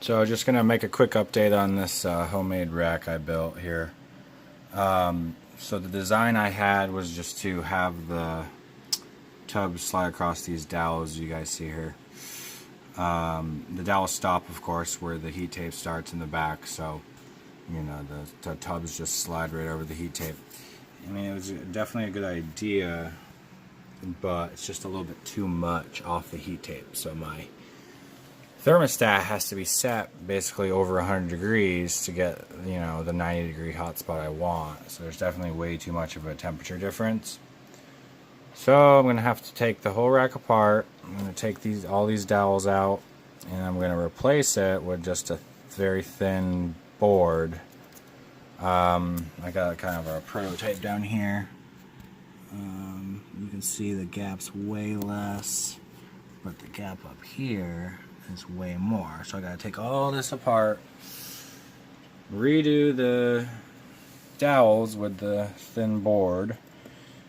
So just gonna make a quick update on this homemade rack I built here. So the design I had was just to have the tub slide across these dowels you guys see here. The dowels stop, of course, where the heat tape starts in the back, so you know the tubs just slide right over the heat tape. I mean, it was definitely a good idea, but it's just a little bit too much off the heat tape. So my thermostat has to be set basically over 100 degrees to get, you know, the 90-degree hotspot I want. So there's definitely way too much of a temperature difference. So I'm gonna have to take the whole rack apart. I'm gonna take all these dowels out, and I'm gonna replace it with just a very thin board. I got kind of a prototype down here. You can see the gap's way less, but the gap up here is way more. So I gotta take all this apart, redo the dowels with the thin board,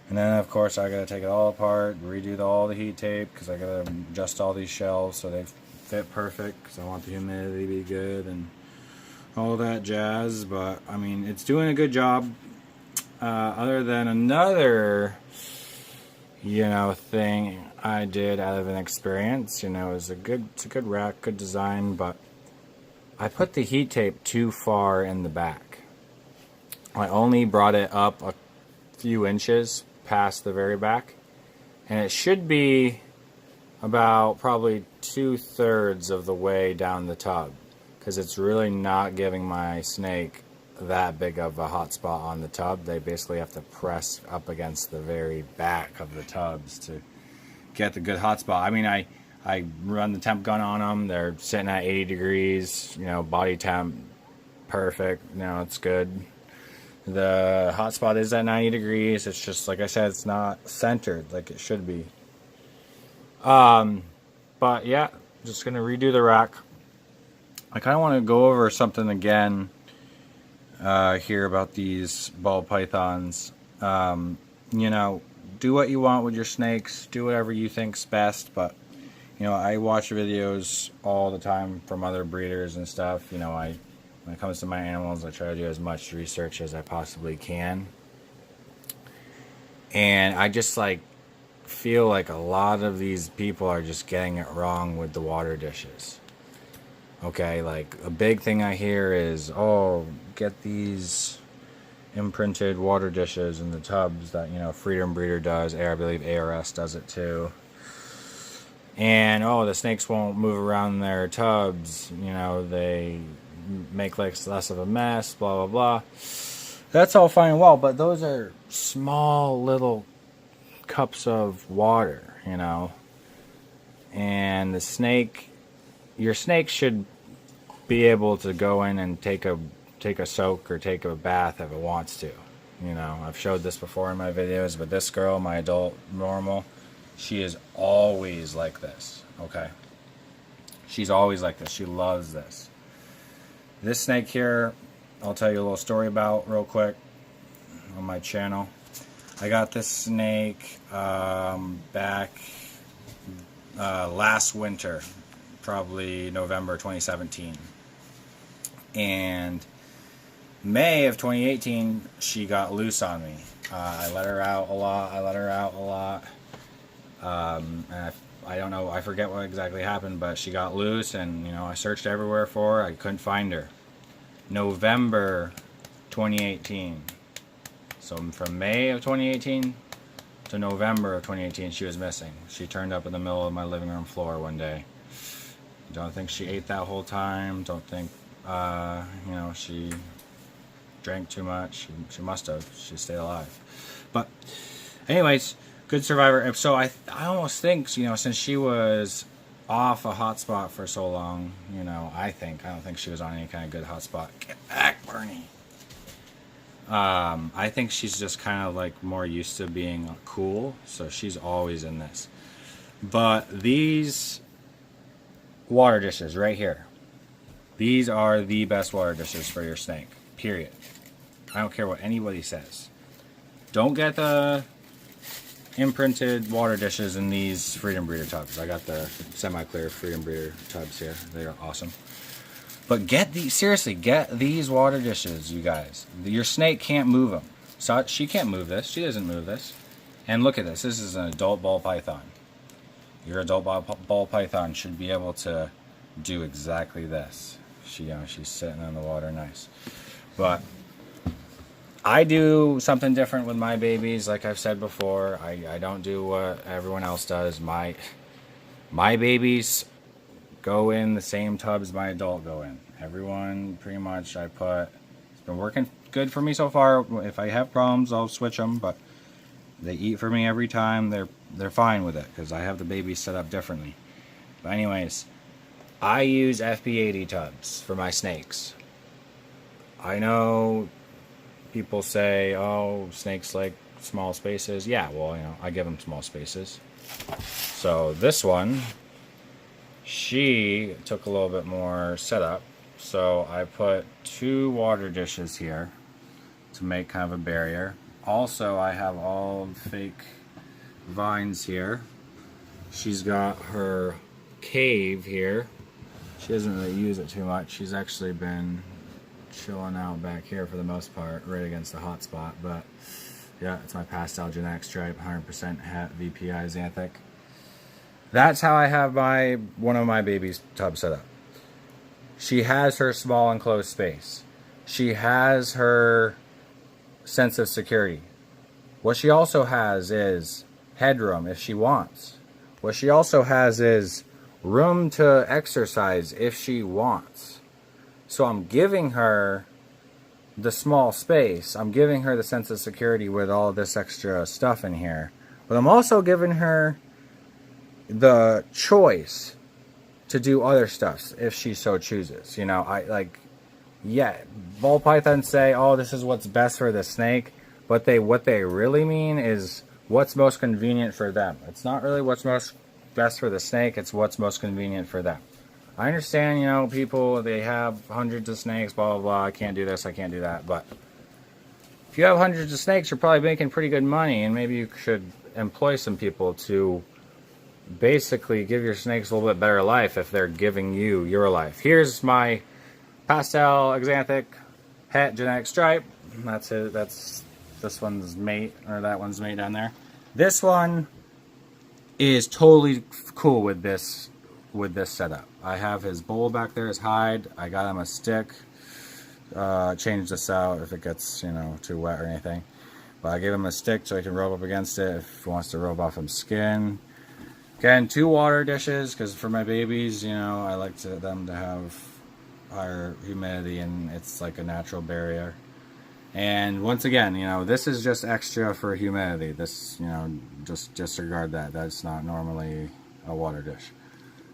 and then of course I gotta take it all apart, redo all the heat tape, because I gotta adjust all these shelves so they fit perfect, because I want the humidity to be good and all that jazz. But I mean, it's doing a good job. Other than another, you know, thing I did out of an experience, you know, it's a good rack, good design, but I put the heat tape too far in the back. I only brought it up a few inches past the very back, and it should be about probably 2/3 of the way down the tub, because it's really not giving my snake that big of a hot spot on the tub. They basically have to press up against the very back of the tubs to get the good hot spot. I mean, I run the temp gun on them. They're sitting at 80 degrees, you know, body temp, perfect. You know, it's good. The hot spot is at 90 degrees. It's just, like I said, it's not centered like it should be. But yeah, just gonna redo the rack. I kind of want to go over something again here about these ball pythons. You know, do what you want with your snakes, do whatever you think's best, but you know, I watch videos all the time from other breeders and stuff. You know, when it comes to my animals, I try to do as much research as I possibly can, and I just like feel like a lot of these people are just getting it wrong with the water dishes. Okay, like a big thing I hear is, oh, get these imprinted water dishes in the tubs that, you know, Freedom Breeder does. I believe ARS does it too. And, oh, the snakes won't move around their tubs. You know, they make like less of a mess, blah, blah, blah. That's all fine and well, but those are small little cups of water, you know. And your snake should be able to go in and take a soak or take a bath if it wants to. You know, I've showed this before in my videos, but this girl, my adult normal, she is always like this, okay? She's always like this. She loves this. This snake here, I'll tell you a little story about real quick on my channel. I got this snake back last winter, probably November 2017. And May of 2018, she got loose on me. I let her out a lot. And I don't know, I forget what exactly happened, but she got loose, and you know, I searched everywhere for her. I couldn't find her. November 2018. So from May of 2018 to November of 2018, she was missing. She turned up in the middle of my living room floor one day. Don't think she ate that whole time. Don't think, you know, she drank too much. She must have. She stayed alive. But anyways, good survivor. So I almost think, you know, since she was off a hotspot for so long, you know, I don't think she was on any kind of good hotspot. Get back, Bernie. I think she's just kind of like more used to being cool, so she's always in this. But these water dishes right here, these are the best water dishes for your snake, period. I don't care what anybody says. Don't get the imprinted water dishes in these Freedom Breeder tubs. I got the semi-clear Freedom Breeder tubs here. They are awesome. But get these, seriously, get these water dishes, you guys. Your snake can't move them. So she can't move this. She doesn't move this. And look at this. This is an adult ball python. Your adult ball python should be able to do exactly this. She's sitting in the water nice. But I do something different with my babies. Like I've said before, I don't do what everyone else does. My babies go in the same tubs my adult go in. Everyone pretty much it's been working good for me so far. If I have problems, I'll switch them, but they eat for me every time. They're fine with it because I have the babies set up differently. But anyways, I use FP80 tubs for my snakes. I know people say, oh, snakes like small spaces. Yeah, well, I give them small spaces. So this one, she took a little bit more setup. So I put 2 water dishes here to make kind of a barrier. Also, I have all fake vines here. She's got her cave here. She doesn't really use it too much. She's actually been chilling out back here for the most part, right against the hot spot. But yeah, it's my pastel genetic stripe, 100% het VPI xanthic. That's how I have one of my baby's tubs set up. She has her small enclosed space. She has her sense of security. What she also has is headroom if she wants. What she also has is room to exercise if she wants. So I'm giving her the small space. I'm giving her the sense of security with all this extra stuff in here. But I'm also giving her the choice to do other stuff if she so chooses. Ball pythons say, oh, this is what's best for the snake. But what they really mean is what's most convenient for them. It's not really what's most best for the snake. It's what's most convenient for them. I understand, people, they have hundreds of snakes, blah, blah, blah. I can't do this, I can't do that. But if you have hundreds of snakes, you're probably making pretty good money. And maybe you should employ some people to basically give your snakes a little bit better life if they're giving you your life. Here's my pastel xanthic het genetic stripe. That's it. That's this one's mate, or that one's mate down there. This one is totally cool with this setup. I have his bowl back there, his hide. I got him a stick. Change this out if it gets too wet or anything. But I gave him a stick so he can rub up against it if he wants to rub off some skin. Again, 2 water dishes because for my babies, I like them to have higher humidity and it's like a natural barrier. And once again, this is just extra for humidity. This, just disregard that. That's not normally a water dish.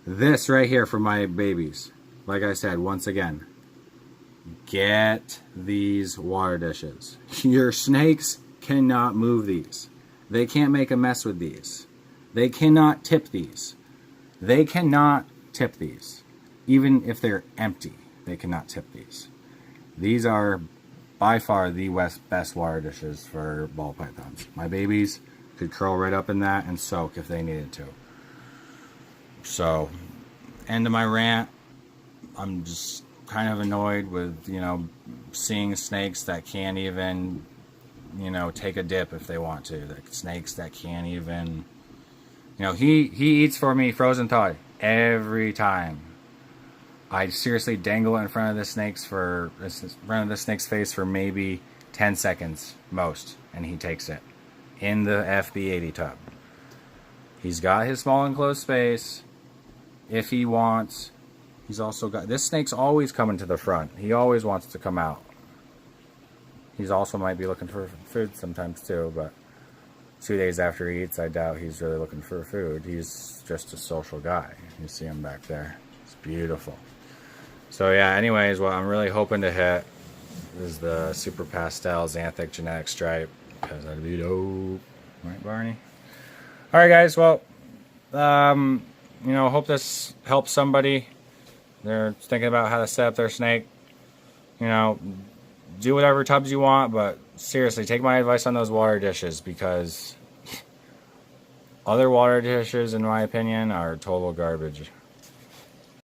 This right here for my babies, like I said, once again, get these water dishes. Your snakes cannot move these. They can't make a mess with these. They cannot tip these. They cannot tip these. Even if they're empty, they cannot tip these. These are by far the best water dishes for ball pythons. My babies could curl right up in that and soak if they needed to. So, end of my rant. I'm just kind of annoyed with, seeing snakes that can't even, take a dip if they want to. The snakes that can't even, he eats for me frozen thawed every time. I seriously dangle it in front of this snake's face for maybe 10 seconds most, and he takes it in the FB80 tub. He's got his small enclosed space. If he wants, he's also got this snake's always coming to the front. He always wants to come out. He's also might be looking for food sometimes too, but 2 days after he eats, I doubt he's really looking for food. He's just a social guy. You see him back there. It's beautiful. So yeah, anyways, what I'm really hoping to hit is the super pastel xanthic genetic stripe, because that'd be dope. Right, Barney? Alright guys, well, hope this helps somebody. They're thinking about how to set up their snake. Do whatever tubs you want, but seriously, take my advice on those water dishes, because other water dishes, in my opinion, are total garbage.